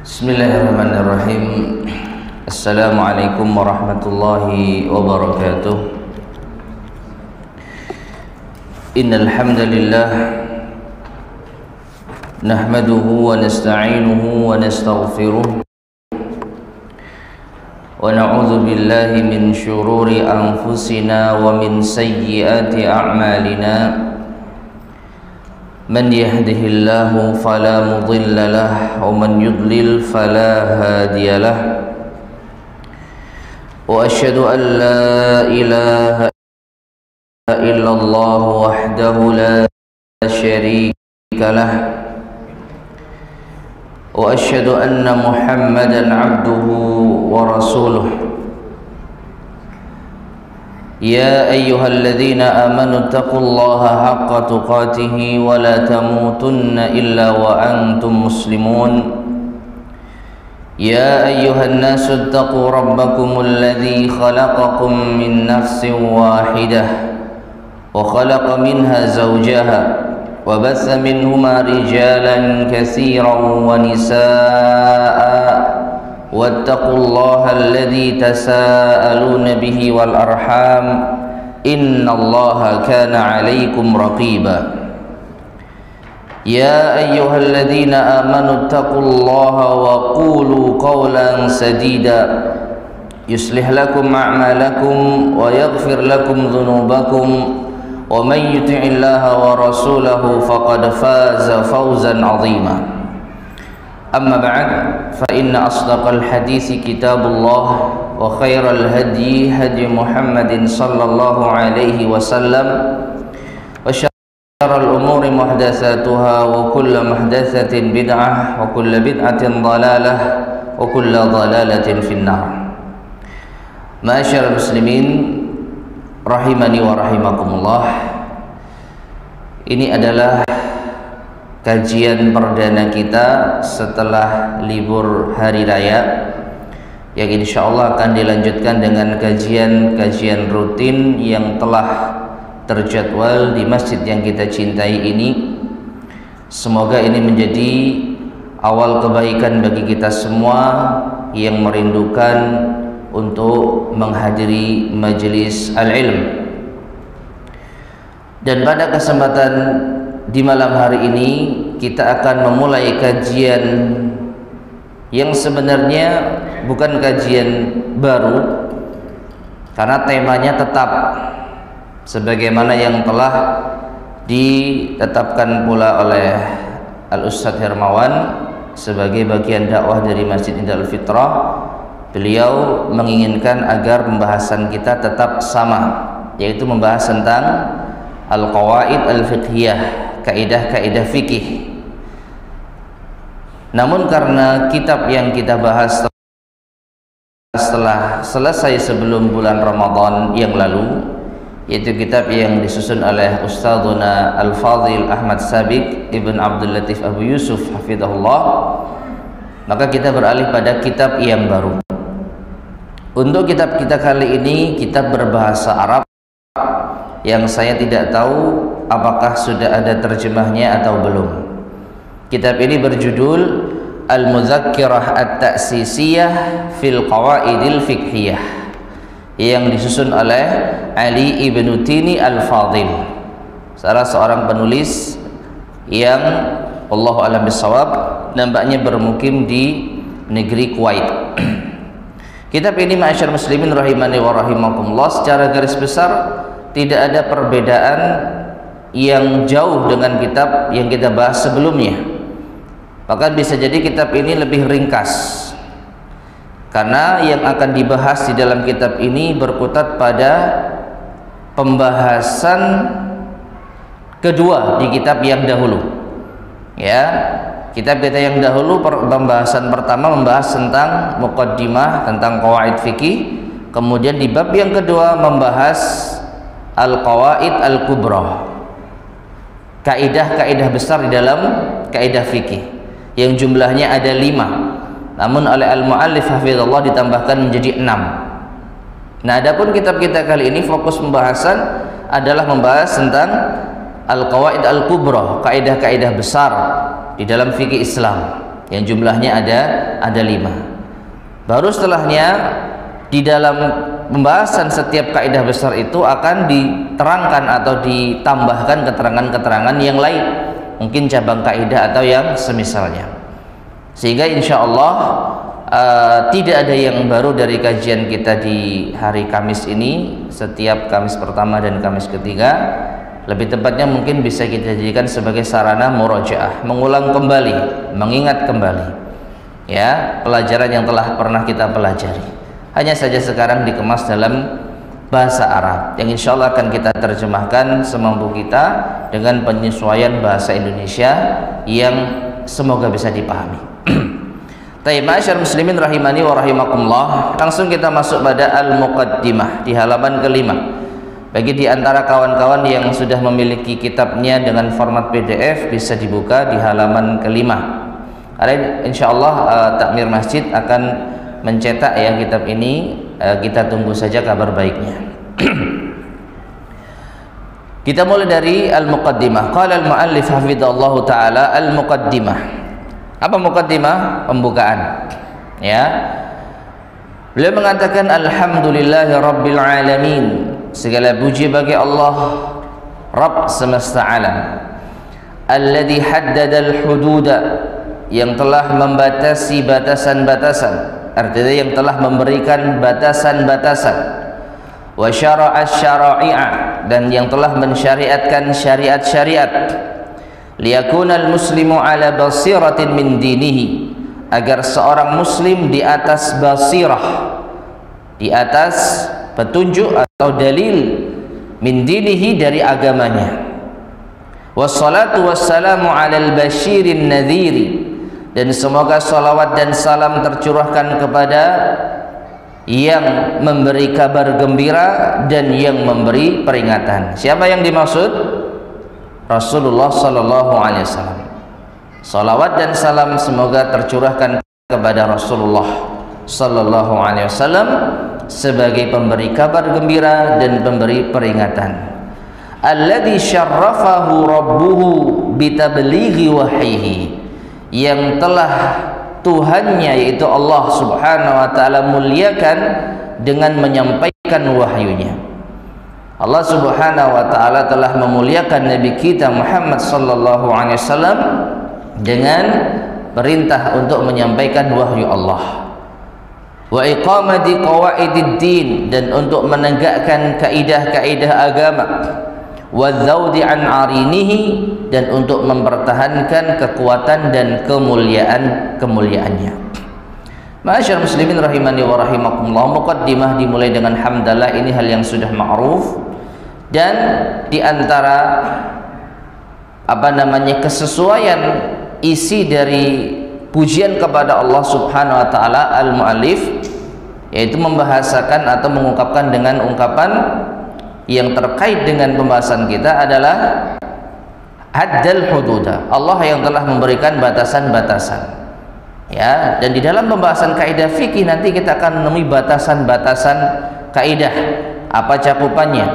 Bismillahirrahmanirrahim. Assalamualaikum warahmatullahi wabarakatuh. Innal hamdalillah nahmaduhu wa nasta'inuhu wa nastaghfiruh wa na'udzu billahi min syururi anfusina wa min sayyiati a'malina. Man yahdihillahu fala mudilla lah wa man yudlil fala hadiya lah. Wa asyhadu an la ilaha illallah wahdahu la syarika lah wa asyhadu anna Muhammadan abduhu wa rasuluh. Ya ayyuhalladzina amanu taqullaha haqqa tuqatih wa la tamutunna illa wa antum muslimun. Ya ayyuhan nasu taqu rabbakumul ladzi khalaqakum min nafsin wahidah wa khalaqa minha zawjaha wa batha minhuma rijalan katsiran wa nisaa'a wattaqullaha alladzi tasaaluna bihi wal arham innallaha kana 'alaikum raqiba. Ya ayyuhalladzina amanu taqullaha wa qulu qawlan sadida yuslih lakum a'malakum wa yaghfir lakum dhunubakum wa man yuti'illaha wa rasulahu faqad faza fawzan 'azima. Amma ba'd, fa inna asdaqal hadisi kitabullah wa khairal hadyi hadyi Muhammadin sallallahu alaihi wasallam wa syarrul umuri muhdatsatuha wa kullu muhdatsatin bid'ah wa kullu bid'atin dhalalah wa kullu dhalalatin finnar. Ma'asyiral muslimin rahimani wa rahimakumullah. Ini adalah kajian perdana kita setelah libur hari raya, yang insyaallah akan dilanjutkan dengan kajian-kajian rutin yang telah terjadwal di masjid yang kita cintai ini. Semoga ini menjadi awal kebaikan bagi kita semua yang merindukan untuk menghadiri majelis al-ilm. Dan pada kesempatan di malam hari ini kita akan memulai kajian yang sebenarnya bukan kajian baru, karena temanya tetap sebagaimana yang telah ditetapkan pula oleh Al-Ustadz Hermawan sebagai bagian dakwah dari Masjid Indah Al-Fitrah. Beliau menginginkan agar pembahasan kita tetap sama, yaitu membahas tentang al-qawaid al-fiqhiyah, kaidah-kaidah fikih. Namun karena kitab yang kita bahas setelah selesai sebelum bulan Ramadan yang lalu, yaitu kitab yang disusun oleh Ustadzuna Al-Fadhil Ahmad Sabiq Ibn Abdul Latif Abu Yusuf hafidhahullah, maka kita beralih pada kitab yang baru. Untuk kitab kita kali ini kitab berbahasa Arab yang saya tidak tahu apakah sudah ada terjemahnya atau belum. Kitab ini berjudul Al-Mudzakkirah At-Ta'sisiyah fil Qawaidil Fiqhiyah, yang disusun oleh Ali Ibn Tini Al-Fadhil, salah seorang penulis yang wallahu a'lam bishawab nampaknya bermukim di negeri Kuwait. Kitab ini ma'asyar muslimin rahimani wa rahimakumullah, secara garis besar tidak ada perbedaan yang jauh dengan kitab yang kita bahas sebelumnya. Bahkan bisa jadi kitab ini lebih ringkas, karena yang akan dibahas di dalam kitab ini berkutat pada pembahasan kedua di kitab yang dahulu. Ya, kitab kita yang dahulu pembahasan pertama membahas tentang muqaddimah, tentang qawaid fikih. Kemudian di bab yang kedua membahas al-qawaid al-kubra, kaidah-kaidah besar di dalam kaidah fikih yang jumlahnya ada 5, namun oleh al-muallif hafizallah ditambahkan menjadi 6. Nah, adapun kitab kita kali ini fokus pembahasan adalah membahas tentang al-qawaid al-kubra, kaidah-kaidah besar di dalam fikih Islam. yang jumlahnya ada 5. Baru setelahnya di dalam pembahasan setiap kaidah besar itu akan diterangkan atau ditambahkan keterangan-keterangan yang lain, mungkin cabang kaidah atau yang semisalnya, sehingga insya Allah tidak ada yang baru dari kajian kita di hari Kamis ini. Setiap Kamis pertama dan Kamis ketiga, lebih tepatnya mungkin bisa kita jadikan sebagai sarana murajaah, mengulang kembali, mengingat kembali ya pelajaran yang telah pernah kita pelajari. Hanya saja sekarang dikemas dalam bahasa Arab yang insya Allah akan kita terjemahkan semampu kita dengan penyesuaian bahasa Indonesia yang semoga bisa dipahami. Taib, ma'asyar muslimin rahimani wa rahimakumullah, langsung kita masuk pada al-muqaddimah di halaman kelima. Bagi di antara kawan-kawan yang sudah memiliki kitabnya dengan format PDF, bisa dibuka di halaman kelima. Insya Allah takmir masjid akan mencetak ya kitab ini, kita tunggu saja kabar baiknya. Kita mulai dari al-muqaddimah. Qala al-muallif hafizallahu taala al-muqaddimah. Apa muqaddimah? Pembukaan. Ya. Beliau mengatakan alhamdulillahi rabbil alamin. Segala puji bagi Allah Rabb semesta alam. Alladzi haddada al-hududa, yang telah membatasi batasan-batasan, artinya yang telah memberikan batasan-batasan, wa syara'a syara'i'a, dan yang telah mensyariatkan syariat-syariat, liyakunal muslimu ala basiratin min dinihi, agar seorang muslim di atas basirah, di atas petunjuk atau dalil, min dinihi, dari agamanya. Wassalatu wassalamu alal basyirin nadhiri, dan semoga salawat dan salam tercurahkan kepada yang memberi kabar gembira dan yang memberi peringatan. Siapa yang dimaksud? Rasulullah sallallahu alaihi wasallam. Salawat dan salam semoga tercurahkan kepada Rasulullah sallallahu alaihi wasallam sebagai pemberi kabar gembira dan pemberi peringatan. Alladzi syarrafahu rabbuhu bitablighi wahyihi, yang telah Tuhannya yaitu Allah subhanahu wa ta'ala muliakan dengan menyampaikan wahyunya. Allah subhanahu wa ta'ala telah memuliakan Nabi kita Muhammad sallallahu alaihi wasallam dengan perintah untuk menyampaikan wahyu Allah. Wa iqamati qawaidid din, dan untuk menegakkan kaidah-kaidah agama. Wa dzawdi an arinihi, dan untuk mempertahankan kekuatan dan kemuliaannya. Ma'asyar muslimin rahimani wa rahimakumullah, muqaddimah dimulai dengan hamdalah, ini hal yang sudah ma'ruf, dan di antara kesesuaian isi dari pujian kepada Allah subhanahu wa ta'ala al-mu'allif, yaitu membahasakan atau mengungkapkan dengan ungkapan yang terkait dengan pembahasan kita adalah haddal hududa, Allah yang telah memberikan batasan-batasan ya. Dan di dalam pembahasan kaidah fikih nanti kita akan menemui batasan-batasan kaidah, apa cakupannya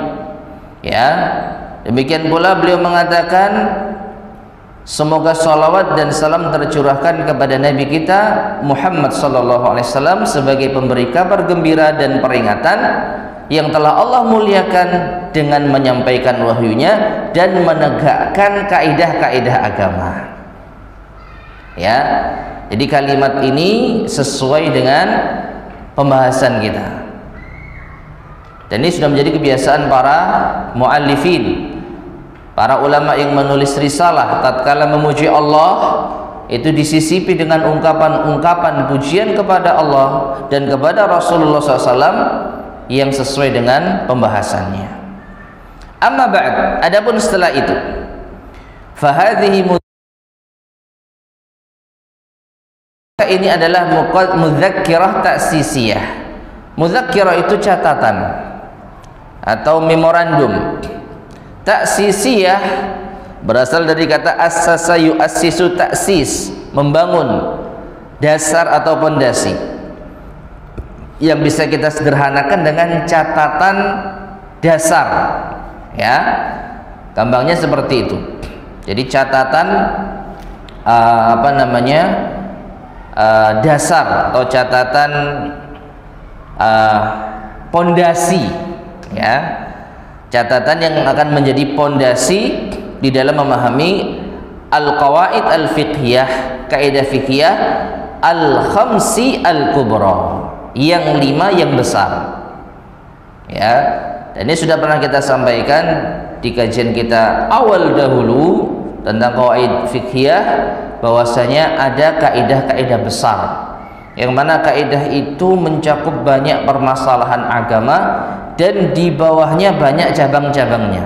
ya. Demikian pula beliau mengatakan semoga salawat dan salam tercurahkan kepada Nabi kita Muhammad sallallahu alaihi wasallam sebagai pemberi kabar gembira dan peringatan, yang telah Allah muliakan dengan menyampaikan wahyunya dan menegakkan kaidah-kaidah agama ya. Jadi kalimat ini sesuai dengan pembahasan kita, dan ini sudah menjadi kebiasaan para muallifin, para ulama yang menulis risalah. Tatkala memuji Allah, itu disisipi dengan ungkapan-ungkapan pujian kepada Allah dan kepada Rasulullah SAW yang sesuai dengan pembahasannya. Amma ba'd, adapun setelah itu, fahadhihi, ini adalah mudzakkirah ta'sisiyah. Mudzakkirah itu catatan atau memorandum. Ta'sisiyah berasal dari kata assasa yu'assisu, ta'sis, membangun, dasar atau pondasi, yang bisa kita sederhanakan dengan catatan dasar ya. Gampangnya seperti itu. Jadi catatan dasar atau catatan pondasi, ya, catatan yang akan menjadi pondasi di dalam memahami al-qawaid al-fiqhiyah, kaidah fiqhiyah al-khamsi al-kubra, yang 5 yang besar, ya. Dan ini sudah pernah kita sampaikan di kajian kita awal dahulu tentang qawaid fiqhiyah, bahwasanya ada kaidah-kaidah besar yang mana kaidah itu mencakup banyak permasalahan agama dan di bawahnya banyak cabang-cabangnya.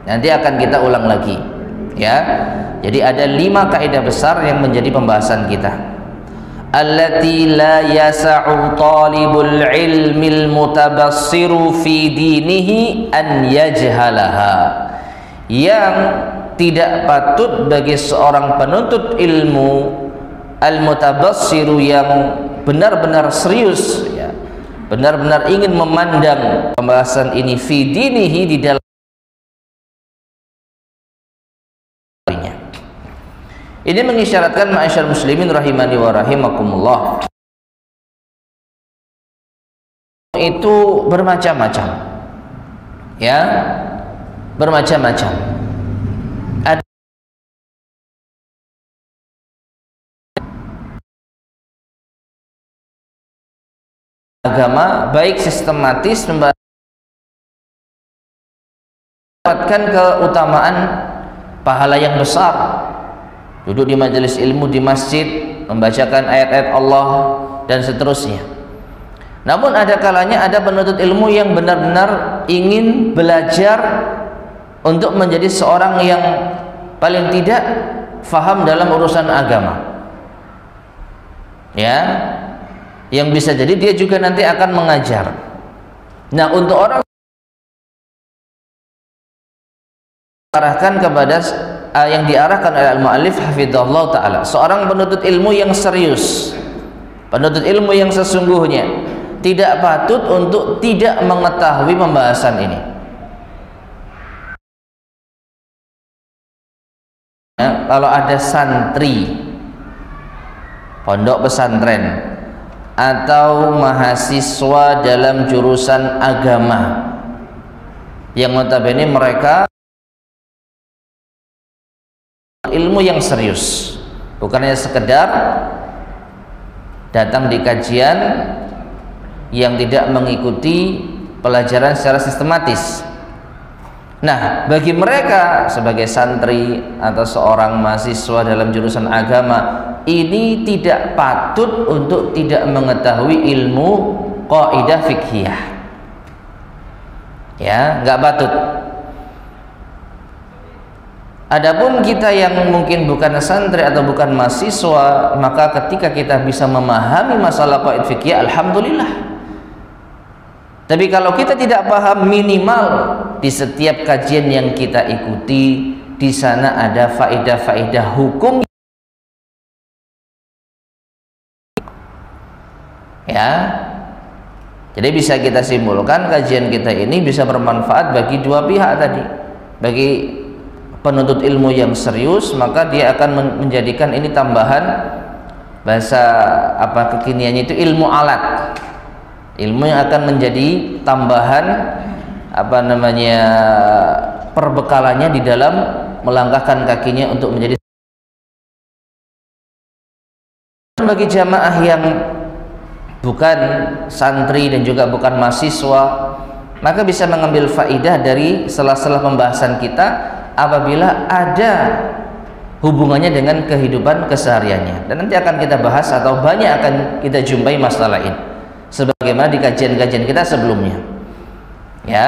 Nanti akan kita ulang lagi, ya. Jadi ada 5 kaidah besar yang menjadi pembahasan kita. Allati la yasa'u talibul ilmil mutabassiru fi dinihi an yajhalaha, yang tidak patut bagi seorang penuntut ilmu al-mutabassiru yang benar-benar serius, ya, benar-benar ingin memandang pembahasan ini fi dinihi, di dalam ini mengisyaratkan ma'asyar muslimin rahimani wa rahimakumullah, itu bermacam-macam, ya, bermacam-macam. Ada agama baik sistematis mendapatkan keutamaan pahala yang besar, duduk di majelis ilmu di masjid, membacakan ayat-ayat Allah dan seterusnya. Namun ada kalanya ada penuntut ilmu yang benar-benar ingin belajar untuk menjadi seorang yang paling tidak faham dalam urusan agama, ya, yang bisa jadi dia juga nanti akan mengajar. Nah, untuk orang arahkan kepada yang diarahkan oleh al-mu'allif hafizahullah ta'ala, seorang penuntut ilmu yang serius, penuntut ilmu yang sesungguhnya, tidak patut untuk tidak mengetahui pembahasan ini, ya. Kalau ada santri pondok pesantren atau mahasiswa dalam jurusan agama yang notabene mereka ilmu yang serius, bukannya sekedar datang di kajian yang tidak mengikuti pelajaran secara sistematis. Nah, bagi mereka sebagai santri atau seorang mahasiswa dalam jurusan agama, ini tidak patut untuk tidak mengetahui ilmu qaidah fiqhiyah, ya, nggak patut. Adapun kita yang mungkin bukan santri atau bukan mahasiswa, maka ketika kita bisa memahami masalah qaid fikih, alhamdulillah. Tapi kalau kita tidak paham, minimal di setiap kajian yang kita ikuti, di sana ada faedah-faedah hukum, ya. Jadi bisa kita simpulkan kajian kita ini bisa bermanfaat bagi dua pihak tadi. Bagi penuntut ilmu yang serius, maka dia akan menjadikan ini tambahan, bahasa apa kekiniannya itu ilmu alat, ilmu yang akan menjadi tambahan apa namanya perbekalannya di dalam melangkahkan kakinya untuk menjadi. Bagi jamaah yang bukan santri dan juga bukan mahasiswa, maka bisa mengambil faidah dari sela-sela pembahasan kita apabila ada hubungannya dengan kehidupan kesehariannya, dan nanti akan kita bahas atau banyak akan kita jumpai masalah ini sebagaimana di kajian-kajian kita sebelumnya, ya.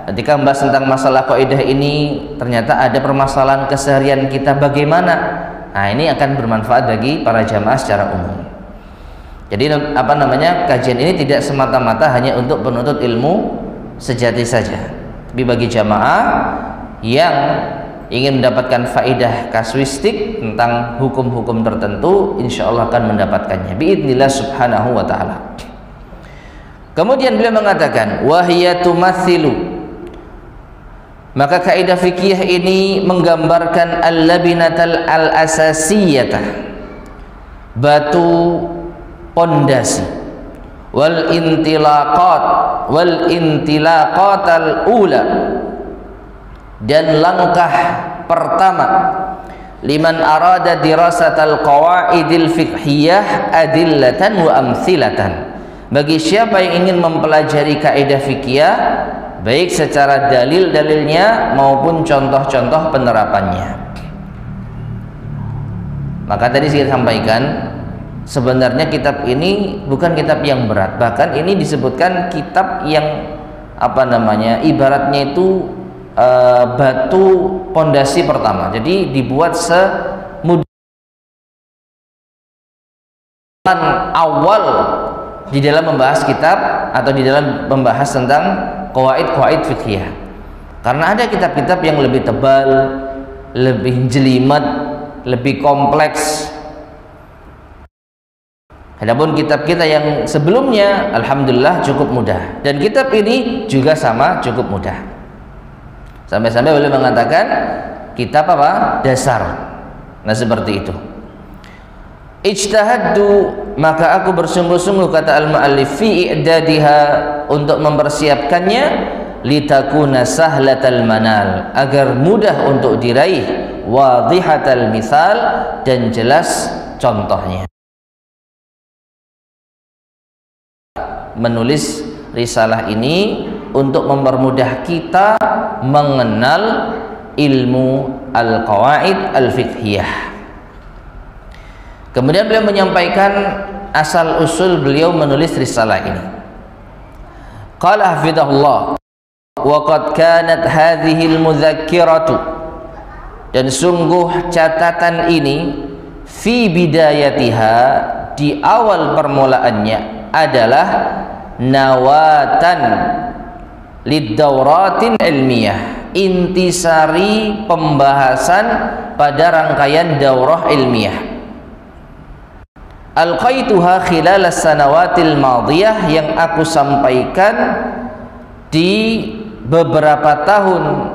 Ketika membahas tentang masalah kaidah ini ternyata ada permasalahan keseharian kita bagaimana, nah ini akan bermanfaat bagi para jamaah secara umum. Jadi apa namanya, kajian ini tidak semata-mata hanya untuk penuntut ilmu sejati saja, tapi bagi jamaah yang ingin mendapatkan faidah kasuistik tentang hukum-hukum tertentu, insya Allah akan mendapatkannya biidznillah subhanahu wa ta'ala. Kemudian beliau mengatakan wahiyya tumathilu, maka kaidah fikih ini menggambarkan al-labinatal al-asasiyatah, batu pondasi, wal intilaqatal ula, dan langkah pertama liman arada dirasatal qawaidil fiqhiyah adillatan wa amthilatan, bagi siapa yang ingin mempelajari kaidah fikih baik secara dalil-dalilnya maupun contoh-contoh penerapannya. Maka tadi saya sampaikan, sebenarnya kitab ini bukan kitab yang berat, bahkan ini disebutkan kitab yang ibaratnya itu batu pondasi pertama. Jadi dibuat semudah awal di dalam membahas kitab atau di dalam membahas tentang qawaid fiqhiyah. Karena ada kitab-kitab yang lebih tebal, lebih jelimet, lebih kompleks. Adapun kitab kita yang sebelumnya alhamdulillah cukup mudah, dan kitab ini juga sama cukup mudah. Sampai-sampai boleh mengatakan kitab dasar. Nah, seperti itu. Ijtahadtu, maka aku bersungguh-sungguh, kata al-muallif, fi i'dadiha, untuk mempersiapkannya, litakuna sahlatal manal, agar mudah untuk diraih, wadihatal misal, dan jelas contohnya. Menulis risalah ini untuk mempermudah kita mengenal ilmu al-qawaid al-fiqhiyah. Kemudian beliau menyampaikan asal usul beliau menulis risalah ini. Qala hafidhahullah, wa qad kanat hadhihi al-mudzakkiratu, dan sungguh catatan ini, fi bidayatiha, di awal permulaannya, adalah nawatan liddauratin ilmiyah, intisari pembahasan pada rangkaian daurah ilmiah. Alqaituha khilal as-sanawatil madiyah, yang aku sampaikan di beberapa tahun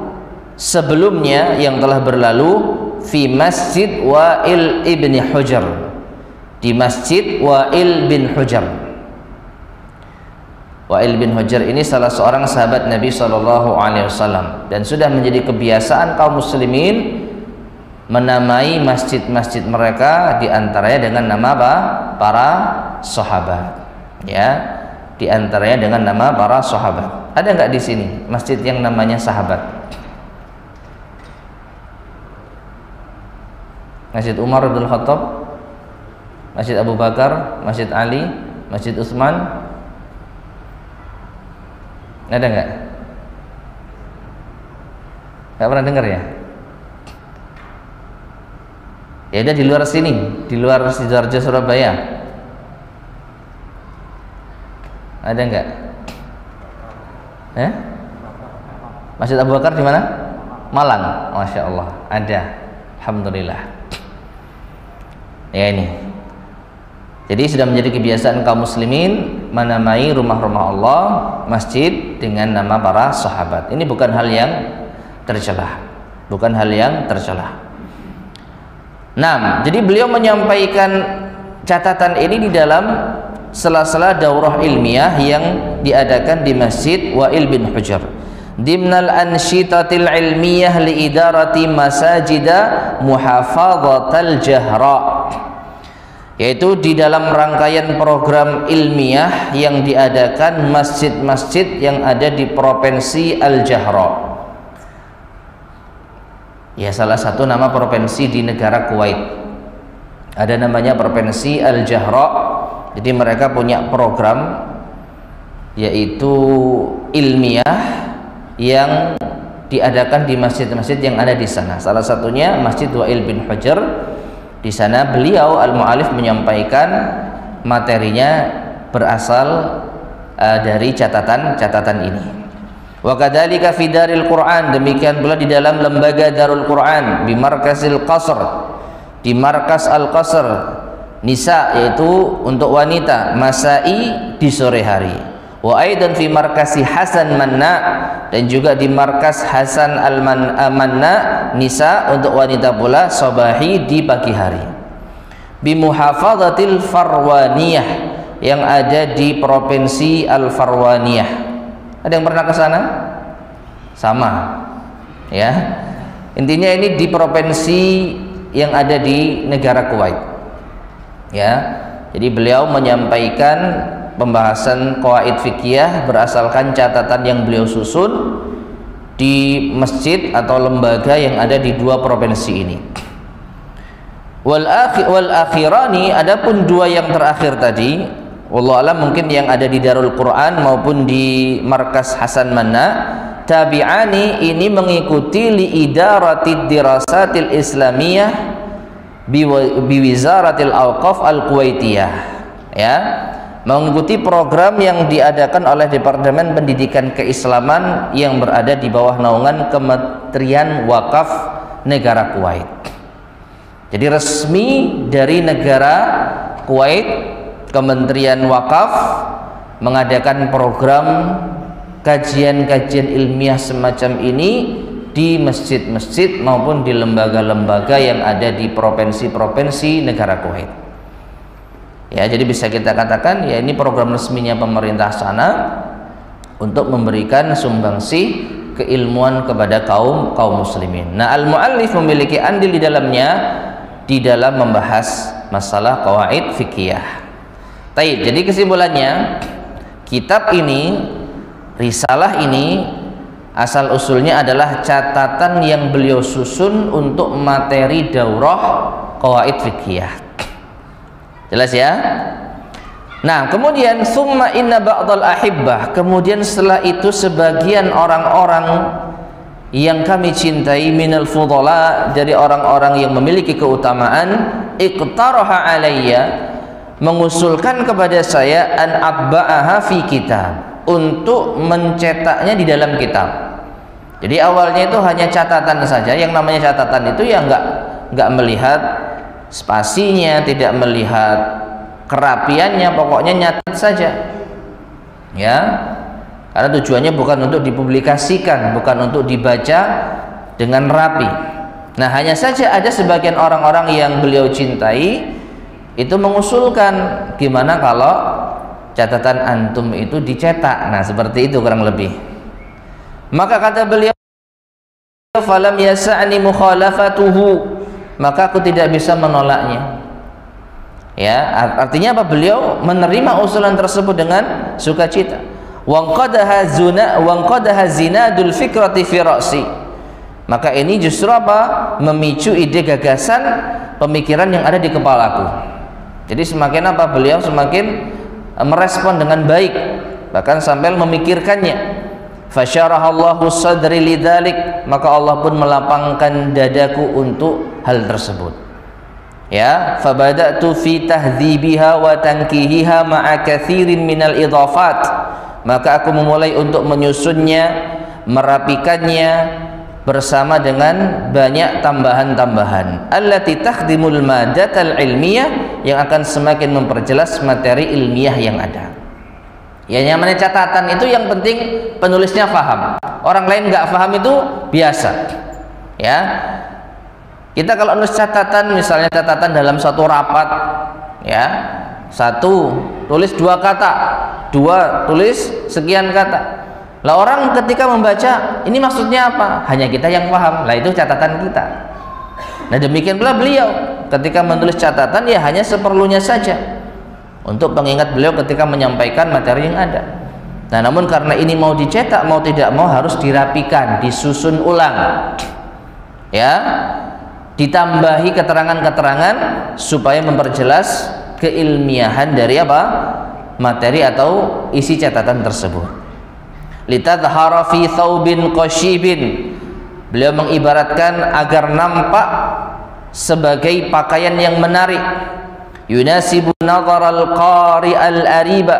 sebelumnya yang telah berlalu, fi Masjid Wa'il ibn Hujr, di Masjid Wa'il bin Hujr. Wa'il bin Hujr ini salah seorang sahabat Nabi SAW, dan sudah menjadi kebiasaan kaum muslimin menamai masjid-masjid mereka diantaranya dengan nama para sahabat, ya, diantaranya dengan nama para sahabat. Ada nggak di sini masjid yang namanya sahabat? Masjid Umar bin Khattab, Masjid Abu Bakar, Masjid Ali, Masjid Utsman, ada nggak? Nggak pernah dengar ya? Ya udah, di luar sini, di luar Sidoarjo Surabaya, ada nggak? Masjid Abu Bakar di mana? Malang. Masya Allah, ada. Alhamdulillah. Ya, ini. Jadi sudah menjadi kebiasaan kaum muslimin menamai rumah-rumah Allah, masjid, dengan nama para sahabat. Ini bukan hal yang tercela, bukan hal yang tercela. Nah, jadi beliau menyampaikan catatan ini di dalam sela-sela daurah ilmiah yang diadakan di Masjid Wa'il bin Hujr, dimnal ansyitatil ilmiyah li idarati masajida muhafadhatal jahra, yaitu di dalam rangkaian program ilmiah yang diadakan masjid-masjid yang ada di provinsi Al-Jahra. Ya, salah satu nama provinsi di negara Kuwait. Ada namanya provinsi Al-Jahra. Jadi mereka punya program yaitu ilmiah yang diadakan di masjid-masjid yang ada di sana. Salah satunya Masjid Wa'il bin Hujr. Di sana beliau al-mu'alif menyampaikan materinya berasal dari catatan-catatan ini. Wa kadzalika fi Daril Quran, demikian pula di dalam lembaga Darul Quran, di Markasil Qasr, di Markas Al-Qasr Nisa, yaitu untuk wanita, Masai, di sore hari. Wa aidan fi Markasi Hasan Manna, dan juga di Markas Hasan Al-Manna Nisa, untuk wanita pula, Sabahi, di pagi hari. bimuhafadzatil Farwaniyah yang ada di provinsi Al-Farwaniyah. Ada yang pernah ke sana? Sama ya, intinya ini di provinsi yang ada di negara Kuwait ya. Jadi beliau menyampaikan pembahasan qawaid fikih berasalkan catatan yang beliau susun di masjid atau lembaga yang ada di dua provinsi ini. Wal akhirani, adapun dua yang terakhir tadi, wallahu alam mungkin yang ada di Darul Quran maupun di Markas Hasan Manna, tabi'ani, ini mengikuti li idaratid dirasatil islamiyah biwizaratil awqaf al-Kuwaitiyah ya, mengikuti program yang diadakan oleh Departemen Pendidikan Keislaman yang berada di bawah naungan Kementerian Wakaf Negara Kuwait. Jadi resmi dari negara Kuwait, Kementerian Wakaf mengadakan program kajian-kajian ilmiah semacam ini di masjid-masjid maupun di lembaga-lembaga yang ada di provinsi-provinsi negara Kuwait. Ya, jadi bisa kita katakan ya ini program resminya pemerintah sana untuk memberikan sumbangsih keilmuan kepada kaum muslimin. Nah, al-muallif memiliki andil di dalamnya di dalam membahas masalah qawaid fikih. Baik, jadi kesimpulannya kitab ini, risalah ini asal usulnya adalah catatan yang beliau susun untuk materi daurah qawaid fikih. Jelas ya? Nah, kemudian summa inna ba'dal ahibbah, kemudian setelah itu sebagian orang-orang yang kami cintai minal fudala, dari orang-orang yang memiliki keutamaan, iqtaraha alayya, mengusulkan kepada saya an abba'aha fi kitab, untuk mencetaknya di dalam kitab. Jadi awalnya itu hanya catatan saja, yang namanya catatan itu ya enggak melihat spasinya, tidak melihat kerapiannya, pokoknya nyatat saja ya, karena tujuannya bukan untuk dipublikasikan, bukan untuk dibaca dengan rapi. Nah, hanya saja ada sebagian orang-orang yang beliau cintai itu mengusulkan gimana kalau catatan antum itu dicetak. Nah, seperti itu kurang lebih. Maka kata beliau, falam yasa'ni mukhalafatuhu, maka aku tidak bisa menolaknya. Ya, artinya apa? Beliau menerima usulan tersebut dengan sukacita. Wanqadaha zinadul fikrati fi ra'si, maka ini justru apa? Memicu ide gagasan pemikiran yang ada di kepalaku. Jadi semakin apa? Beliau semakin merespon dengan baik, bahkan sampai memikirkannya. Fasyarahallahu sadri lidzalik, maka Allah pun melapangkan dadaku untuk hal tersebut. Ya, fabada'tu fi tahdhibiha wa tankihiha ma'a katsirin minal idhafat, maka aku memulai untuk menyusunnya, merapikannya bersama dengan banyak tambahan-tambahan allati takhdimul madatal ilmiyah, yang akan semakin memperjelas materi ilmiah yang ada. Ya, yang namanya catatan itu yang penting penulisnya paham, orang lain nggak paham itu biasa ya. Kita kalau nulis catatan, misalnya catatan dalam satu rapat ya, satu tulis dua kata, dua tulis sekian kata. Lah orang ketika membaca ini maksudnya apa? Hanya kita yang paham. Lah itu catatan kita. Nah, demikian pula beliau ketika menulis catatan ya hanya seperlunya saja untuk pengingat beliau ketika menyampaikan materi yang ada. Nah, namun karena ini mau dicetak mau tidak mau harus dirapikan, disusun ulang ya, ditambahi keterangan-keterangan supaya memperjelas keilmiahan dari apa? Materi atau isi catatan tersebut. Litadhara fi thawbin qashibin, beliau mengibaratkan agar nampak sebagai pakaian yang menarik, yunasibu nadharal qari al-ariba,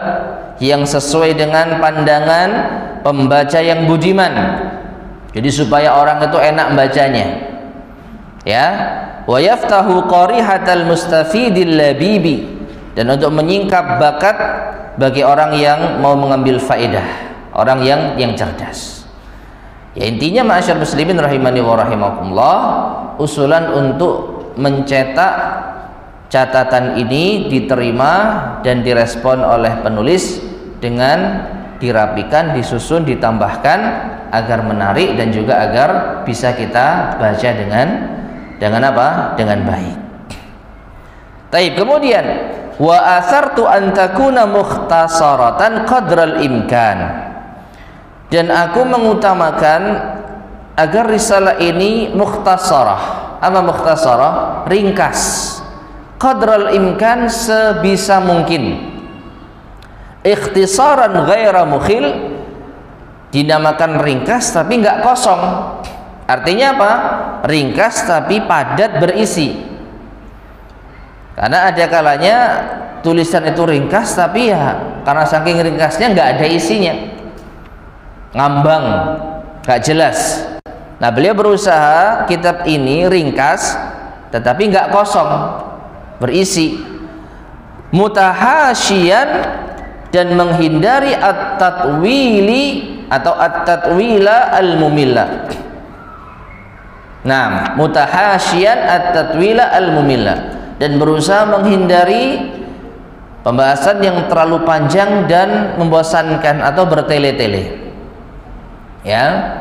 yang sesuai dengan pandangan pembaca yang budiman. Jadi supaya orang itu enak bacanya ya. Wa yaftahu qarihatal mustafidil labibi, dan untuk menyingkap bakat bagi orang yang mau mengambil faedah, orang yang cerdas. Ya, intinya ma'asyar muslimin rahimani wa rahimakumullah, usulan untuk mencetak catatan ini diterima dan direspon oleh penulis dengan dirapikan, disusun, ditambahkan agar menarik dan juga agar bisa kita baca dengan apa? Dengan baik. Taib. Kemudian wa asartu an takuna mukhtasaratan qadral imkan. Dan aku mengutamakan agar risalah ini mukhtasarah. Apa mukhtasarah? Ringkas. Qadral imkan, sebisa mungkin. Ikhtisaran ghaira mukhil, dinamakan ringkas tapi nggak kosong. Artinya apa? Ringkas tapi padat berisi. Karena ada kalanya tulisan itu ringkas tapi ya karena saking ringkasnya nggak ada isinya, ngambang, nggak jelas. Nah, beliau berusaha kitab ini ringkas tetapi nggak kosong, berisi. Mutahasyian, dan menghindari at-tatwili atau at-tatwila al-mumilla. Nah, mutahasyian at-tatwila al-mumilla, dan berusaha menghindari pembahasan yang terlalu panjang dan membosankan atau bertele-tele. Ya.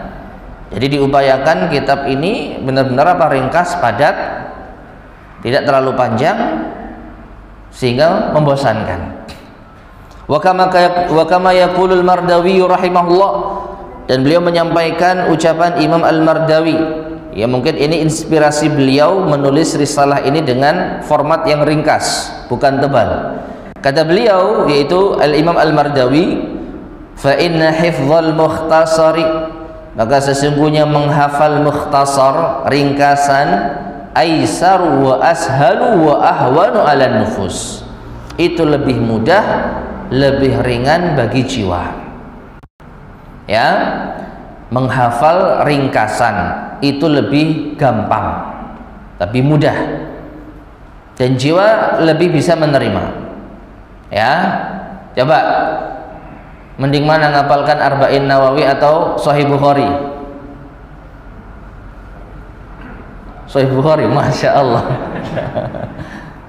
Jadi diupayakan kitab ini benar-benar apa? Ringkas, padat, tidak terlalu panjang sehingga membosankan. Wa kama yaqulul Mardawi rahimahullah, dan beliau menyampaikan ucapan Imam Al-Mardawi. Ya, mungkin ini inspirasi beliau menulis risalah ini dengan format yang ringkas, bukan tebal. Kata beliau, yaitu Al-Imam Al-Mardawi, fa inna hifdzal mukhtasari, maka sesungguhnya menghafal mukhtasar, ringkasan, aisaru wa ashalu wa ahwanu 'alan nufus. Itu lebih mudah, lebih ringan bagi jiwa. Ya, menghafal ringkasan itu lebih gampang, lebih mudah, dan jiwa lebih bisa menerima. Ya, coba mending mana ngapalkan Arba'in Nawawi atau Sahih Bukhari? Sahih Bukhari, masya Allah.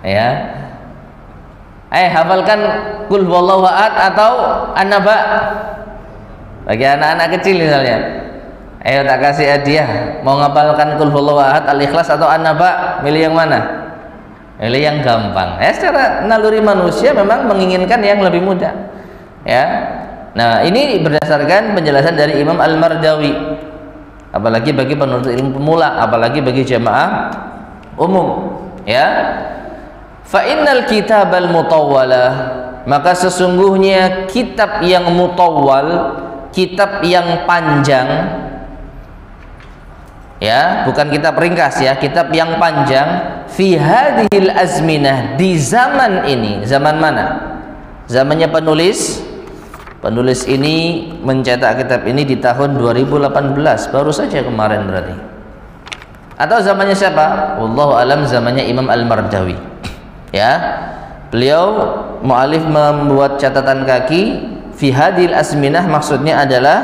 Ya, hafalkan Qul huwallahu ahad atau An-Naba bagi anak-anak kecil misalnya. Ayo tak kasih hadiah, mau ngapalkan Qul huwallahu ahad, Al-Ikhlas atau An-Naba, milih yang mana? Milih yang gampang. Secara naluri manusia memang menginginkan yang lebih mudah. Ya. Nah, ini berdasarkan penjelasan dari Imam Al-Mardawi. Apalagi bagi penuntut ilmu pemula, apalagi bagi jamaah umum. Ya. Fa innal kitabal mutawwalah, maka sesungguhnya kitab yang mutawwal, kitab yang panjang, ya, bukan kitab ringkas ya, kitab yang panjang, fi hadhil azminah, di zaman ini. Zaman mana? Zamannya penulis. Penulis ini mencetak kitab ini di tahun 2018, baru saja kemarin berarti. Atau zamannya siapa? Wallahu alam, zamannya Imam Al-Mardawi. Ya, beliau mu'alif membuat catatan kaki fi hadil asminah, maksudnya adalah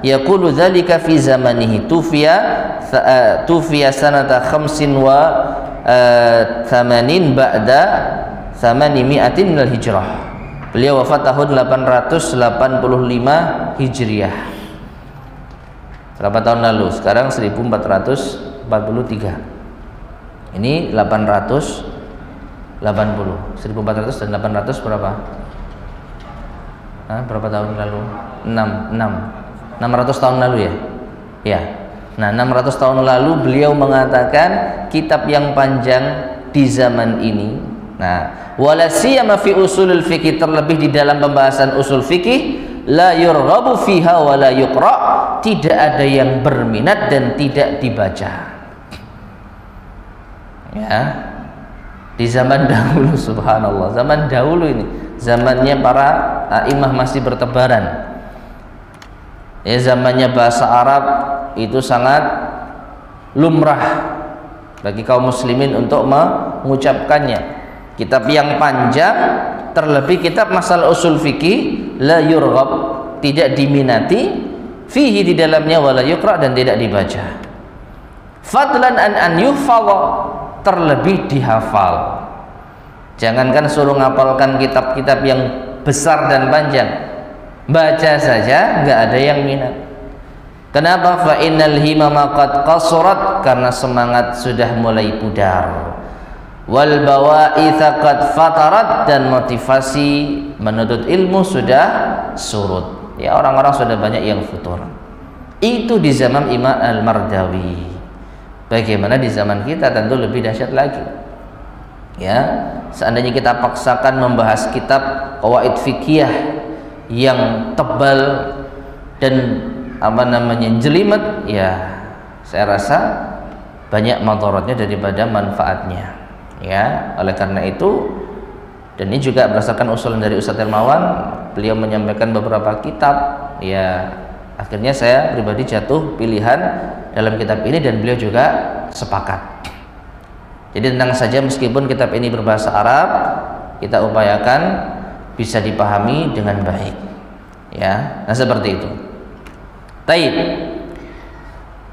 yaqulu dzalika fi zamanihi tufiya sanata 85 ba'da 800 minal hijrah. Beliau wafat tahun 885 Hijriah. Berapa tahun lalu? Sekarang 1443. Ini 1400 dan 800 berapa? Berapa tahun lalu? 600 tahun lalu ya? Ya. Nah, 600 tahun lalu beliau mengatakan kitab yang panjang di zaman ini. Nah, wala siyama fi usulul fikih, terlebih di dalam pembahasan usul fikih, la yurghabu fiha wa la yuqra, tidak ada yang berminat dan tidak dibaca. Ya. Di zaman dahulu, subhanallah, zaman dahulu ini, zamannya para imam masih bertebaran. Ya, zamannya bahasa Arab itu sangat lumrah bagi kaum muslimin untuk mengucapkannya. Kitab yang panjang, terlebih kitab masalah usul fikih, la yurghab, tidak diminati, fihi, di dalamnya, wala yuqra, dan tidak dibaca. Fadlan an yuhfadha, terlebih dihafal. Jangankan suruh ngapalkan kitab-kitab yang besar dan panjang, baca saja nggak ada yang minat. Kenapa? Fa innal himama qad qasurat, karena semangat sudah mulai pudar. Wal bawa'itha qad fatarat, dan motivasi menuntut ilmu sudah surut. Ya, orang-orang sudah banyak yang futur. Itu di zaman Imam Al-Mardawi. Bagaimana di zaman kita? Tentu lebih dahsyat lagi. Ya, seandainya kita paksakan membahas kitab qawaid fikih yang tebal dan jelimet, ya saya rasa banyak madaratnya daripada manfaatnya. Ya, oleh karena itu, dan ini juga berdasarkan usulan dari Ustadz Hermawan, beliau menyampaikan beberapa kitab. Ya, akhirnya saya pribadi jatuh pilihan dalam kitab ini, dan beliau juga sepakat. Jadi tenang saja, meskipun kitab ini berbahasa Arab, kita upayakan bisa dipahami dengan baik. Ya, nah seperti itu. Taib.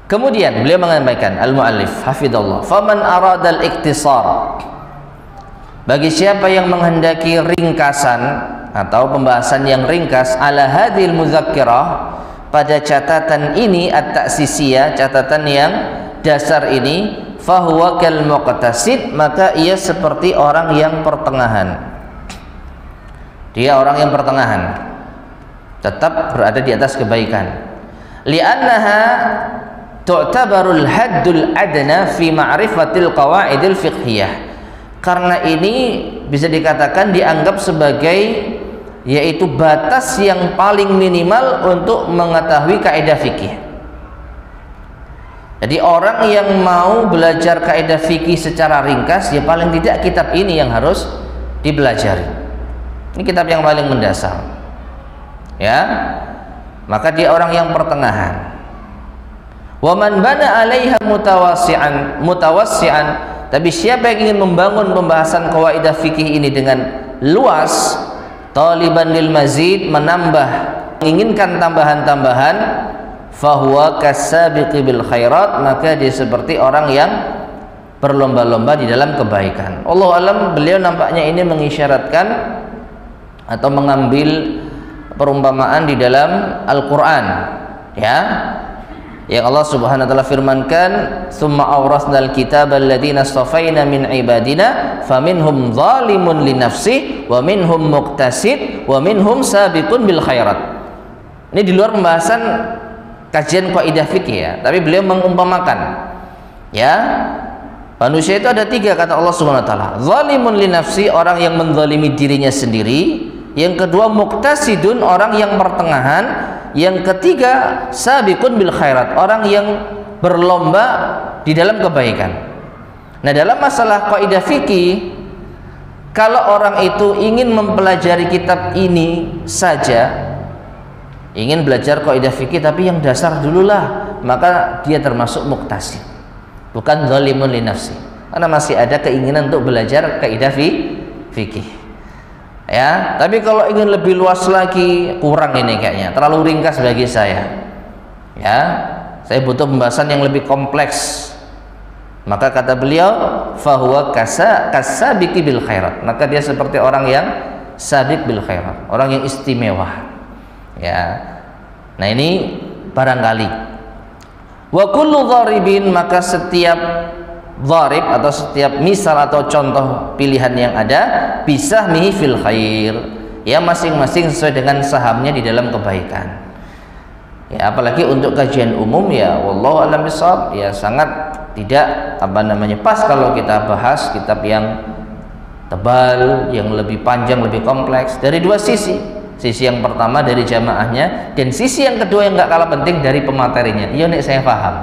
Kemudian beliau menyampaikan, al-muallif hafidhallah, faman aradal iktisar, bagi siapa yang menghendaki ringkasan atau pembahasan yang ringkas, ala hadhil muzakkirah, pada catatan ini at-ta'sisiyah, catatan yang dasar ini, fahuwa kal muqtasid, maka ia seperti orang yang pertengahan. Dia orang yang pertengahan, tetap berada di atas kebaikan. Li'annaha tu'tabarul haddul adna fi ma'rifatil qawaidil fiqhiyah, karena ini bisa dikatakan dianggap sebagai yaitu batas yang paling minimal untuk mengetahui kaidah fikih. Jadi orang yang mau belajar kaidah fikih secara ringkas, ya paling tidak kitab ini yang harus dipelajari. Ini kitab yang paling mendasar. Ya, maka dia orang yang pertengahan. Wa man bana 'alaiha mutawassi'an, tapi siapa yang ingin membangun pembahasan kaidah fikih ini dengan luas, taliban lil mazid, menginginkan tambahan-tambahan, fahuwa kasabiqi bil khairat, maka dia seperti orang yang berlomba-lomba di dalam kebaikan. Allahu alam, beliau nampaknya ini mengisyaratkan atau mengambil perumpamaan di dalam Al-Qur'an, ya, yang Allah Subhanahu wa taala firmankan, "Tsumma awrasnal kitaba alladziina astafaina min ibadina faminhum zalimun li nafsihi wa minhum muqtasid wa minhum sabiqun bil khairat." Ini di luar pembahasan kajian kaidah fikih, ya, tapi beliau mengumpamakan, ya, manusia itu ada tiga, kata Allah Subhanahu wa taala. Zalimun li nafsi, orang yang menzalimi dirinya sendiri. Yang kedua muqtasidun, orang yang pertengahan. Yang ketiga sabiqun bil khairat, orang yang berlomba di dalam kebaikan. Nah, dalam masalah kaidah fikih, kalau orang itu ingin mempelajari kitab ini saja, ingin belajar kaidah fikih tapi yang dasar dululah, maka dia termasuk muqtasid, bukan zalimun li nafsi, karena masih ada keinginan untuk belajar kaidah fikih. Ya, tapi kalau ingin lebih luas lagi, kurang ini kayaknya, terlalu ringkas bagi saya. Ya, saya butuh pembahasan yang lebih kompleks. Maka kata beliau, fahuwa kasabiqi bil khairat, maka dia seperti orang yang sabiq bil khairat, orang yang istimewa. Ya. Nah, ini barangkali. Wa kullu dharibin, maka setiap dharib atau setiap misal atau contoh pilihan yang ada, bisa mihi fil khair, ya, masing-masing sesuai dengan sahamnya di dalam kebaikan. Ya, apalagi untuk kajian umum, ya, wallahu a'lam bishawab, ya sangat tidak pas kalau kita bahas kitab yang tebal, yang lebih panjang, lebih kompleks, dari dua sisi. Sisi yang pertama dari jamaahnya, dan sisi yang kedua yang nggak kalah penting dari pematerinya. Iya, nek saya paham.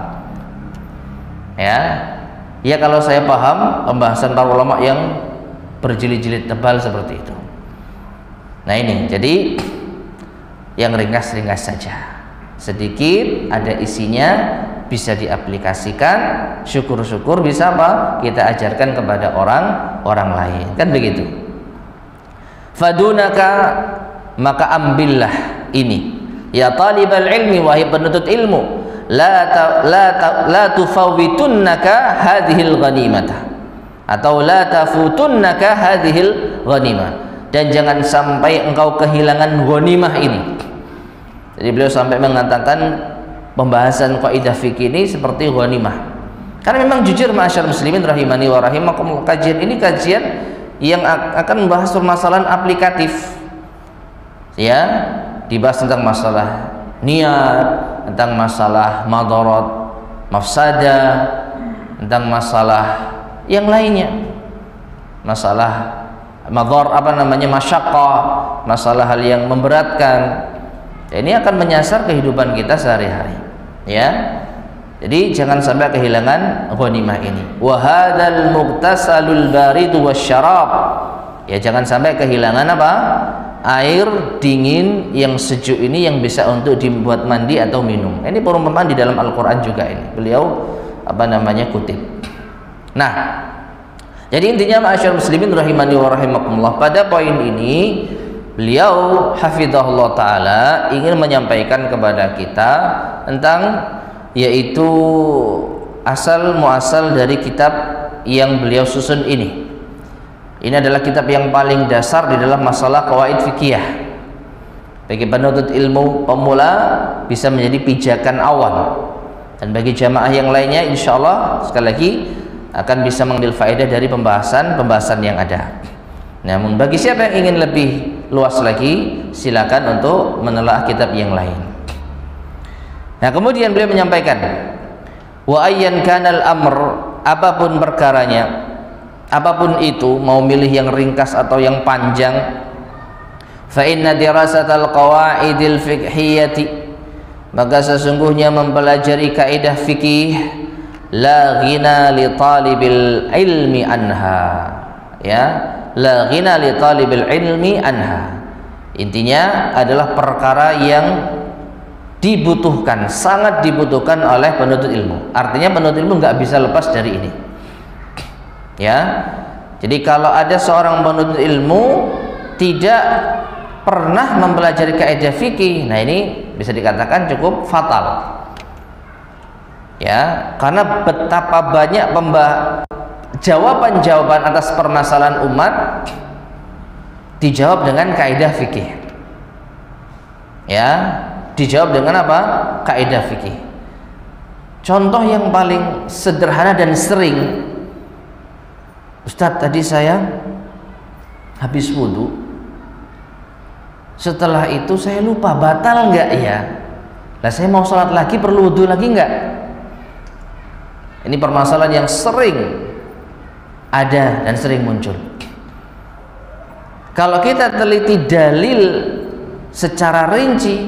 Ya, kalau saya paham pembahasan para ulama yang berjilid-jilid tebal seperti itu. Nah, ini jadi yang ringkas-ringkas saja, sedikit ada isinya, bisa diaplikasikan, syukur-syukur bisa apa? Kita ajarkan kepada orang lain, kan begitu. Fadunaka, maka ambillah ini, ya talibal ilmi, wahai penuntut ilmu, la tufawwitunnaka hadhil ghanimata, atau la tafutunnaka hadhil ghanimah, dan jangan sampai engkau kehilangan ghanimah ini. Jadi beliau sampai mengatakan pembahasan kaidah fikih ini seperti ghanimah. Karena memang jujur ma'asyar muslimin rahimani wa rahimakumullah, kajian ini kajian yang akan membahas permasalahan aplikatif. Ya, dibahas tentang masalah niat, tentang masalah madarat, mafsadah, tentang masalah yang lainnya, masalah madhar masyaqqah, masalah hal yang memberatkan. Ini akan menyasar kehidupan kita sehari-hari, ya. Jadi jangan sampai kehilangan ghanimah ini. Wa hadzal mughtasalul baridu wasyarab, ya jangan sampai kehilangan apa? Air dingin yang sejuk ini yang bisa untuk dibuat mandi atau minum. Ini perumpamaan di dalam Al-Qur'an juga ini. Beliau kutip. Nah, jadi intinya ma'asyar muslimin rahimani wa rahimakumullah, pada poin ini beliau hafizahullah taala ingin menyampaikan kepada kita tentang yaitu asal muasal dari kitab yang beliau susun ini. Ini adalah kitab yang paling dasar di dalam masalah qawaid fikih. Bagi penuntut ilmu pemula bisa menjadi pijakan awal, dan bagi jamaah yang lainnya insyaallah sekali lagi akan bisa mengambil faedah dari pembahasan yang ada. Namun bagi siapa yang ingin lebih luas lagi, silakan untuk menelaah kitab yang lain. Nah, kemudian beliau menyampaikan, wa ayyan kanal amr, apapun perkaranya, apapun itu, mau milih yang ringkas atau yang panjang, fa inna dirasatal qawaidil fiqhiyati, maka sesungguhnya mempelajari kaidah fikih la ghina li talibil ilmi anha, ya, la ghina li talibil ilmi anha, intinya adalah perkara yang dibutuhkan, sangat dibutuhkan oleh penuntut ilmu. Artinya penuntut ilmu nggak bisa lepas dari ini, ya. Jadi kalau ada seorang penuntut ilmu tidak pernah mempelajari kaidah fikih, nah ini bisa dikatakan cukup fatal, ya, karena betapa banyak jawaban-jawaban atas permasalahan umat dijawab dengan kaidah fikih, ya, dijawab dengan apa? Kaidah fikih. Contoh yang paling sederhana dan sering, Ustadz, tadi saya habis wudhu, setelah itu saya lupa, batal nggak ya? Lah saya mau sholat lagi, perlu wudhu lagi nggak? Ini permasalahan yang sering ada dan sering muncul. Kalau kita teliti dalil secara rinci,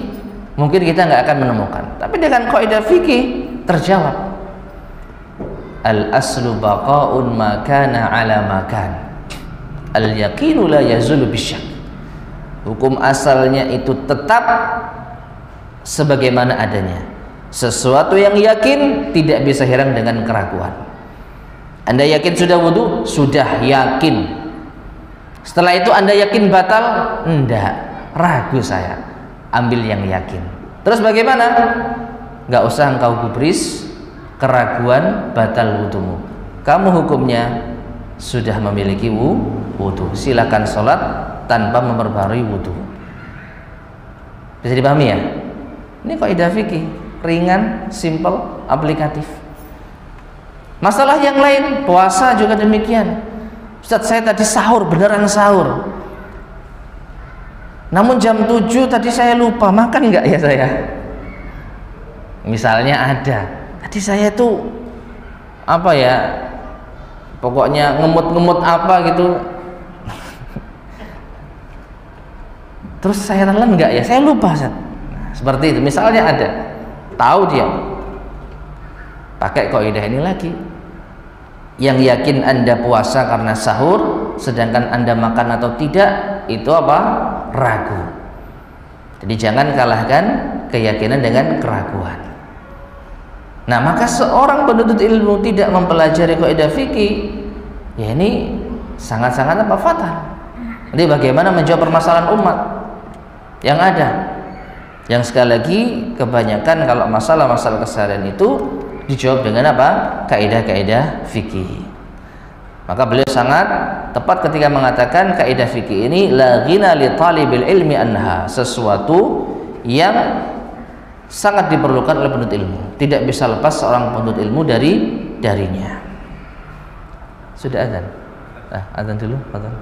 mungkin kita nggak akan menemukan. Tapi dengan kaidah fikih terjawab. Al aslu baqa'un ma kana ala makan. Al yaqinu la yazulu bisyak. Hukum asalnya itu tetap sebagaimana adanya. Sesuatu yang yakin tidak bisa hilang dengan keraguan. Anda yakin sudah wudu? Sudah yakin. Setelah itu Anda yakin batal? Enggak, ragu saya. Ambil yang yakin. Terus bagaimana? Nggak usah engkau gubris keraguan batal wudumu. Kamu hukumnya sudah memiliki wudu. Silakan sholat tanpa memperbarui wudu. Bisa dipahami ya? Ini kaidah fikih, ringan, simple, aplikatif. Masalah yang lain, puasa juga demikian. Ustadz, saya tadi sahur, beneran sahur, namun jam 7 tadi saya lupa, makan nggak ya saya? Misalnya ada, tadi saya tuh apa ya, pokoknya ngemut-ngemut apa gitu, terus saya telan nggak ya? Saya lupa, Ustadz. Nah, seperti itu, misalnya ada, tahu dia, pakai kaidah ini lagi. Yang yakin Anda puasa karena sahur, sedangkan Anda makan atau tidak, itu apa? Ragu. Jadi jangan kalahkan keyakinan dengan keraguan. Nah, maka seorang penuntut ilmu tidak mempelajari kaidah fikih, ya ini sangat-sangat apa? Fatal. Jadi bagaimana menjawab permasalahan umat yang ada? Yang sekali lagi kebanyakan kalau masalah-masalah keseharian itu dijawab dengan apa? Kaidah-kaidah fikih. Maka beliau sangat tepat ketika mengatakan kaidah fikih ini la ghina li talibil ilmi anha, sesuatu yang sangat diperlukan oleh penuntut ilmu, tidak bisa lepas seorang penuntut ilmu darinya. Sudah azan? Azan dulu, azan.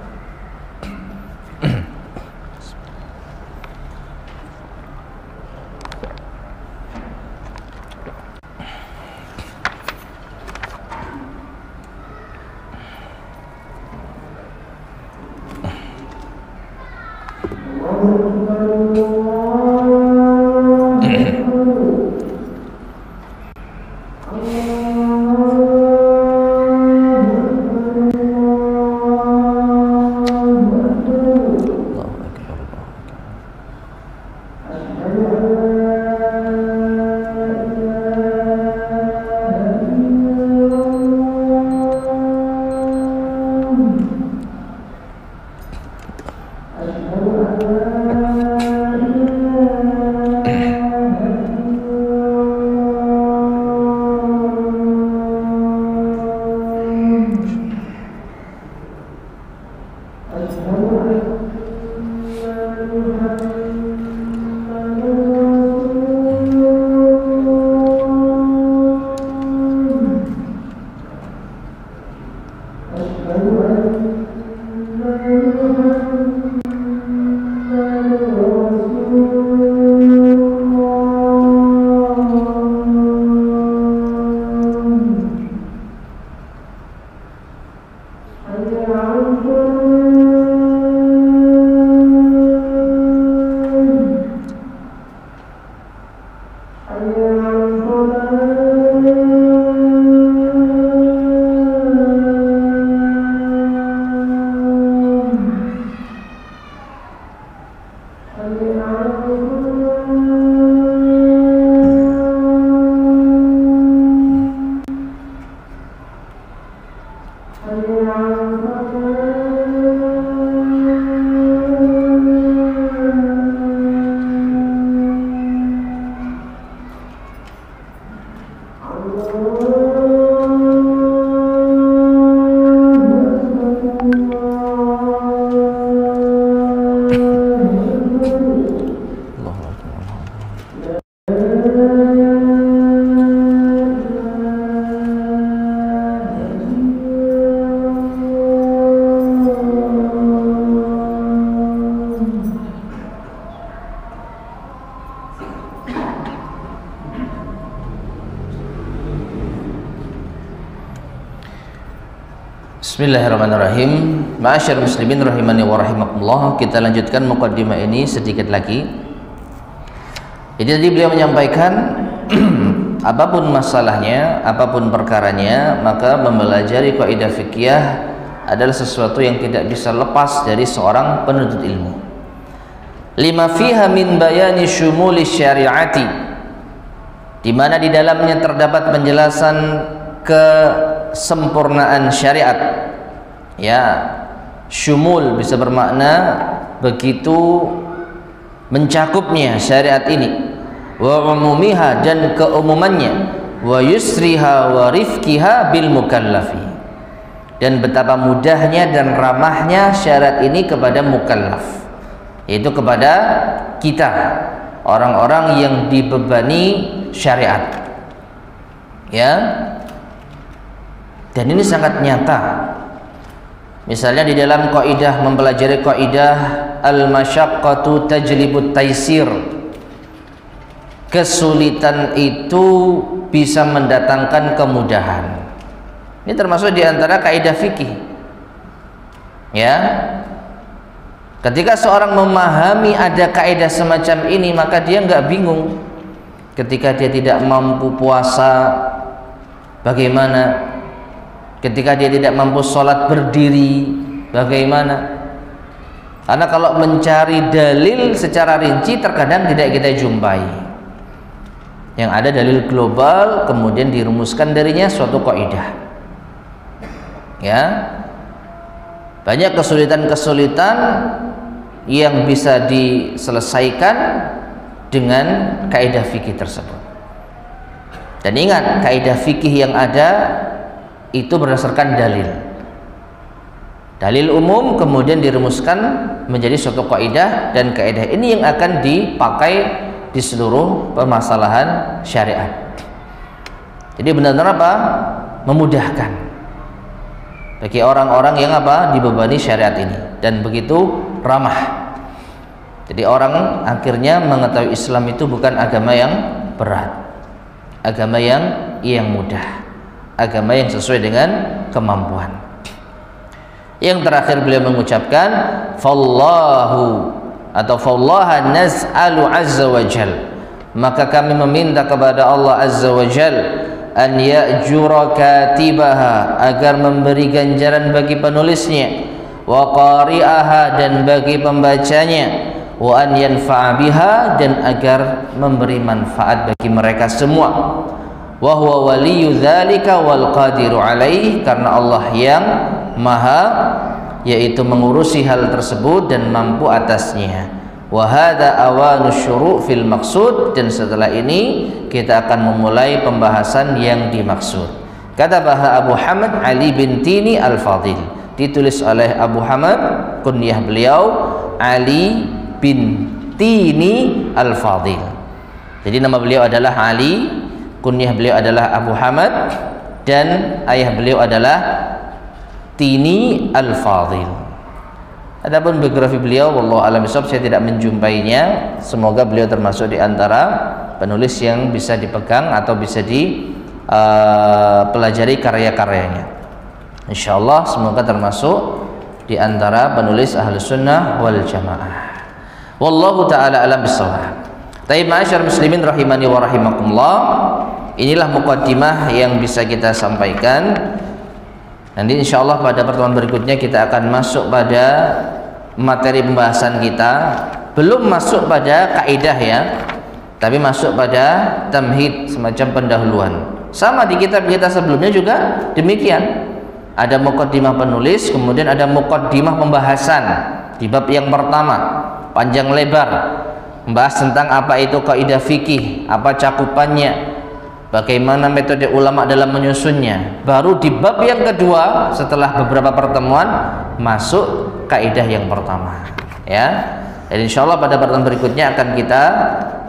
Bismillahirrahmanirrahim. Ma'asyar muslimin rahimani wa rahimakumullah. Kita lanjutkan muqaddimah ini sedikit lagi. Jadi tadi beliau menyampaikan apapun masalahnya, apapun perkaranya, maka mempelajari kaidah fikih adalah sesuatu yang tidak bisa lepas dari seorang penuntut ilmu. Lima fiha min bayani syumuli syariati, di mana di dalamnya terdapat penjelasan kesempurnaan syariat. Ya, syumul bisa bermakna begitu mencakupnya syariat ini, wa umumiha, dan keumumannya, wa yusriha wa rifkiha bil mukallafi, dan betapa mudahnya dan ramahnya syariat ini kepada mukallaf, yaitu kepada kita, orang-orang yang dibebani syariat. Ya, dan ini sangat nyata. Misalnya di dalam kaidah, mempelajari kaidah al-masyaqqatu tajlibut taisir, kesulitan itu bisa mendatangkan kemudahan. Ini termasuk di antara kaidah fikih. Ya, ketika seorang memahami ada kaidah semacam ini, maka dia nggak bingung. Ketika dia tidak mampu puasa, bagaimana? Ketika dia tidak mampu sholat berdiri, bagaimana? Karena kalau mencari dalil secara rinci terkadang tidak kita jumpai. Yang ada dalil global, kemudian dirumuskan darinya suatu kaidah. Ya, banyak kesulitan-kesulitan yang bisa diselesaikan dengan kaidah fikih tersebut. Dan ingat, kaidah fikih yang ada itu berdasarkan dalil, Dalil umum kemudian dirumuskan menjadi suatu kaidah, dan kaidah ini yang akan dipakai di seluruh permasalahan syariat. Jadi benar-benar apa? Memudahkan bagi orang-orang yang apa? Dibebani syariat ini, dan begitu ramah. Jadi orang akhirnya mengetahui Islam itu bukan agama yang berat, agama yang mudah, agama yang sesuai dengan kemampuan. Yang terakhir beliau mengucapkan fallahu atau fallaha naz'alu azza wa jal, maka kami meminta kepada Allah azza wa jal an ya'jura katibaha, agar memberi ganjaran bagi penulisnya, wa qari'aha, dan bagi pembacanya, wa an yanfa'a biha, dan agar memberi manfaat bagi mereka semua. Wa huwa waliyyu dzalika wal qadiru alaih, karena Allah yang maha yaitu mengurusi hal tersebut dan mampu atasnya. Wa hadza awanu syuru' fil maqsud, dan setelah ini kita akan memulai pembahasan yang dimaksud. Kata Baha Abu Hamad Ali bin Tini Al-Fadil, ditulis oleh Abu Hamad, kunyah beliau Ali bin Tini Al-Fadil. Jadi nama beliau adalah Ali, kunyah beliau adalah Abu Hamad, dan ayah beliau adalah Tini Al-Fadil. Adapun biografi beliau, wallahu a'lam bishawab, saya tidak menjumpainya. Semoga beliau termasuk di antara penulis yang bisa dipegang atau bisa dipelajari karya-karyanya. Insyaallah semoga termasuk di antara penulis Ahlus Sunnah wal Jamaah. Wallahu taala a'lam bishawab. Taib ma'asyar muslimin rahimani wa rahimakumullah. Inilah muqaddimah yang bisa kita sampaikan. Nanti insyaallah pada pertemuan berikutnya kita akan masuk pada materi pembahasan kita. Belum masuk pada kaidah ya, tapi masuk pada tamhid, semacam pendahuluan. Sama di kitab kita sebelumnya juga demikian. Ada muqaddimah penulis, kemudian ada muqaddimah pembahasan di bab yang pertama, panjang lebar, membahas tentang apa itu kaidah fikih, apa cakupannya, bagaimana metode ulama dalam menyusunnya. Baru di bab yang kedua setelah beberapa pertemuan masuk kaidah yang pertama ya. Dan insyaallah pada pertemuan berikutnya akan kita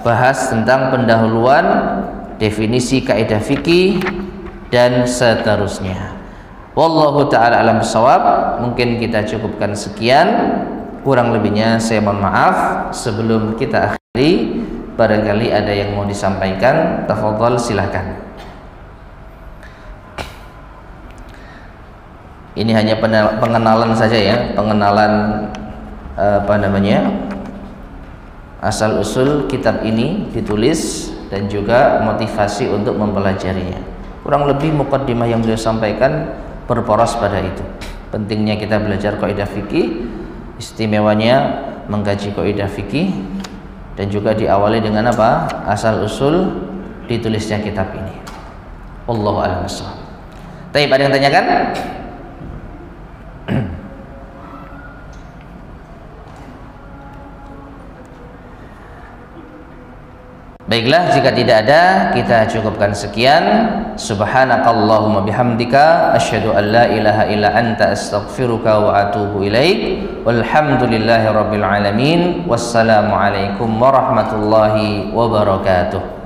bahas tentang pendahuluan, definisi kaidah fikih, dan seterusnya. Wallahu ta'ala alam bisawab. Mungkin kita cukupkan sekian, kurang lebihnya saya mohon maaf. Sebelum kita akhiri, barangkali ada yang mau disampaikan, tafadhol silahkan. Ini hanya pengenalan saja ya, pengenalan asal usul kitab ini ditulis, dan juga motivasi untuk mempelajarinya. Kurang lebih muqaddimah yang beliau sampaikan berporos pada itu. Pentingnya kita belajar kaidah fikih, istimewanya mengkaji kaidah fikih, dan juga diawali dengan apa? Asal usul ditulisnya kitab ini. Wallahu a'lam bishawab. Baik, ada yang tanyakan? Baiklah, jika tidak ada, kita cukupkan sekian. Subhanakallahumma bihamdika asyhadu an la ilaha illa anta astaghfiruka wa atubu ilaik. Walhamdulillahi rabbil alamin. Wassalamu alaikum warahmatullahi wabarakatuh.